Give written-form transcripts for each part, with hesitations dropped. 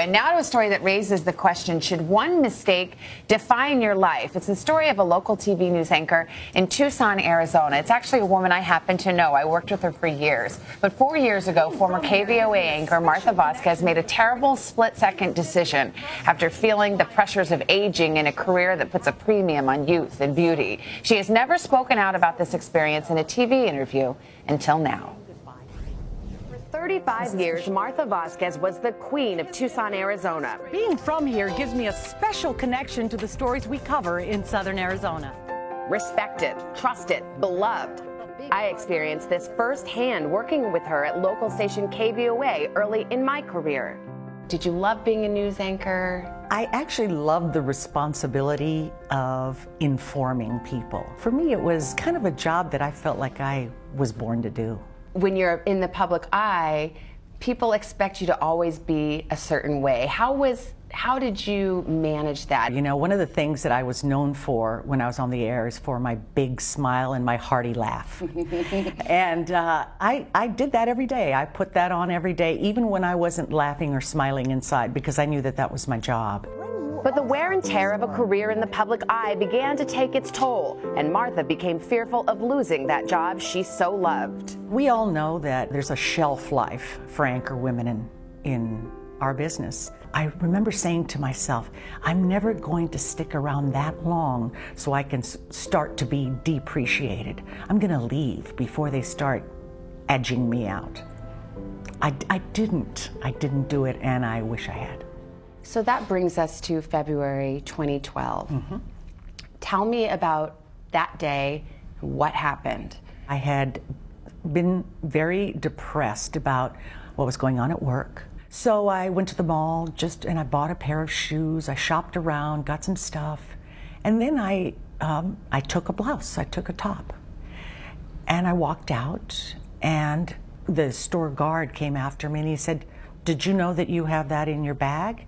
And now to a story that raises the question, should one mistake define your life? It's the story of a local TV news anchor in Tucson, Arizona. It's actually a woman I happen to know. I worked with her for years. But 4 years ago, former KVOA anchor Martha Vasquez made a terrible split-second decision after feeling the pressures of aging in a career that puts a premium on youth and beauty. She has never spoken out about this experience in a TV interview until now. 35 years, Martha Vasquez was the queen of Tucson, Arizona. Being from here gives me a special connection to the stories we cover in Southern Arizona. Respected, trusted, beloved. I experienced this firsthand working with her at local station KVOA early in my career. Did you love being a news anchor? I actually loved the responsibility of informing people. For me, it was kind of a job that I felt like I was born to do. When you're in the public eye, people expect you to always be a certain way. How did you manage that? You know, one of the things that I was known for when I was on the air is for my big smile and my hearty laugh. And I did that every day. I put that on every day, even when I wasn't laughing or smiling inside, because I knew that that was my job. But the wear and tear of a career in the public eye began to take its toll, and Martha became fearful of losing that job she so loved. We all know that there's a shelf life for anchor women in our business. I remember saying to myself, I'm never going to stick around that long so I can start to be depreciated. I'm going to leave before they start edging me out. I didn't do it, and I wish I had. So that brings us to February 2012. Mm-hmm. Tell me about that day, what happened? I had been very depressed about what was going on at work. So I went to the mall and I bought a pair of shoes. I shopped around, got some stuff. And then I took a blouse, I took a top. And I walked out, and the store guard came after me and he said, "Did you know that you have that in your bag?"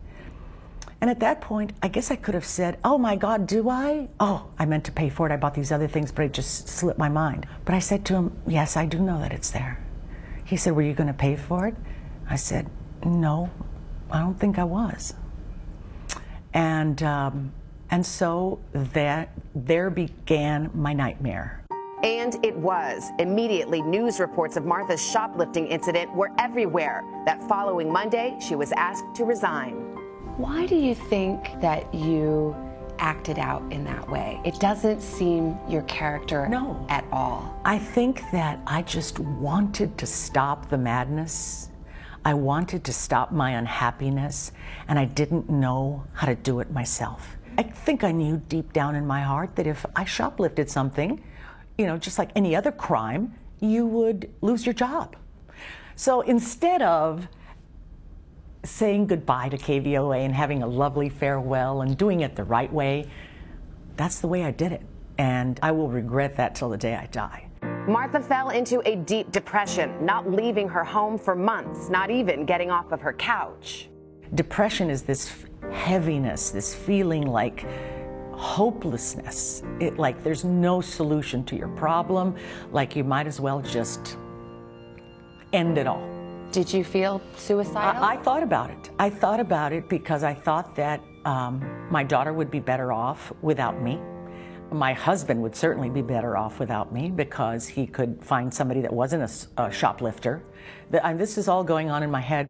And at that point, I guess I could have said, "Oh my God, do I? Oh, I meant to pay for it. I bought these other things, but it just slipped my mind." But I said to him, "Yes, I do know that it's there." He said, "Were you going to pay for it?" I said, "No, I don't think I was." And so there began my nightmare. And it was. Immediately, news reports of Martha's shoplifting incident were everywhere. That following Monday, she was asked to resign. Why do you think that you acted out in that way? It doesn't seem your character at all. I think that I just wanted to stop the madness. I wanted to stop my unhappiness, and I didn't know how to do it myself. I think I knew deep down in my heart that if I shoplifted something, you know, just like any other crime, you would lose your job. So instead of saying goodbye to KVOA and having a lovely farewell and doing it the right way, that's the way I did it. And I will regret that till the day I die. Martha fell into a deep depression, not leaving her home for months, not even getting off of her couch. Depression is this heaviness, this feeling like hopelessness. Like there's no solution to your problem, like you might as well just end it all. Did you feel suicidal? I thought about it. I thought about it because I thought that my daughter would be better off without me. My husband would certainly be better off without me because he could find somebody that wasn't a shoplifter. This is all going on in my head.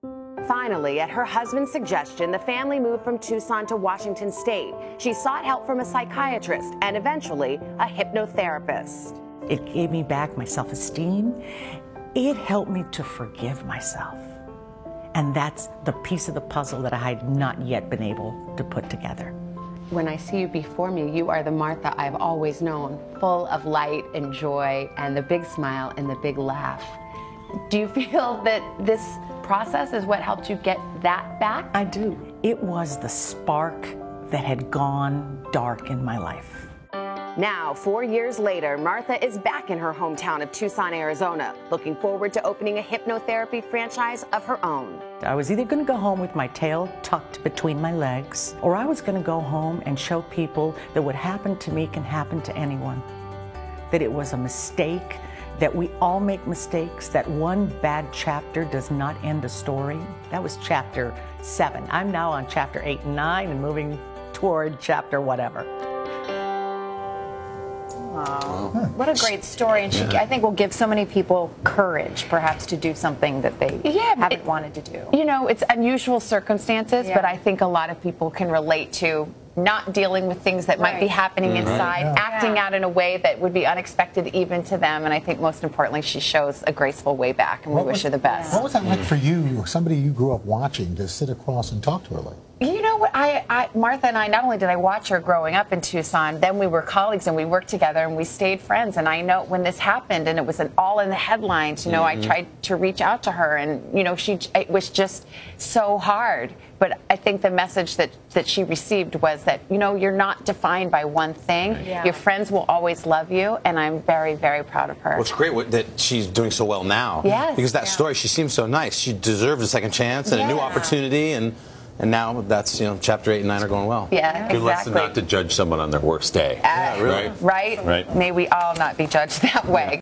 Finally, at her husband's suggestion, the family moved from Tucson to Washington State. She sought help from a psychiatrist and eventually a hypnotherapist. It gave me back my self-esteem. It helped me to forgive myself. And that's the piece of the puzzle that I had not yet been able to put together. When I see you before me, you are the Martha I've always known, full of light and joy and the big smile and the big laugh. Do you feel that this process is what helped you get that back? I do. It was the spark that had gone dark in my life. Now, 4 years later, Martha is back in her hometown of Tucson, Arizona, looking forward to opening a hypnotherapy franchise of her own. I was either going to go home with my tail tucked between my legs, or I was going to go home and show people that what happened to me can happen to anyone. That it was a mistake, that we all make mistakes, that one bad chapter does not end a story. That was chapter 7. I'm now on chapter 8 and 9 and moving toward chapter whatever. What a great story, and she, I think, will give so many people courage, perhaps, to do something that they haven't wanted to do. You know, it's unusual circumstances, but I think a lot of people can relate to not dealing with things that might be happening inside, acting out in a way that would be unexpected even to them. And I think most importantly, she shows a graceful way back, and we wish her the best. What was that like for you, somebody you grew up watching, to sit across and talk to her like? You know what, Martha and I, not only did I watch her growing up in Tucson, then we were colleagues and we worked together and we stayed friends. And I know when this happened and it was all in the headlines, you know, I tried to reach out to her, and, you know, it was just so hard. But I think the message that she received was that, you know, you're not defined by one thing. Your friends will always love you, and I'm very, very proud of her. Well, it's great that she's doing so well now. Yes. Because that story, she seems so nice. She deserves a second chance and a new opportunity, and now that's, you know, chapter 8 and 9 are going well. Yeah, Good lesson not to judge someone on their worst day. Right? May we all not be judged that way.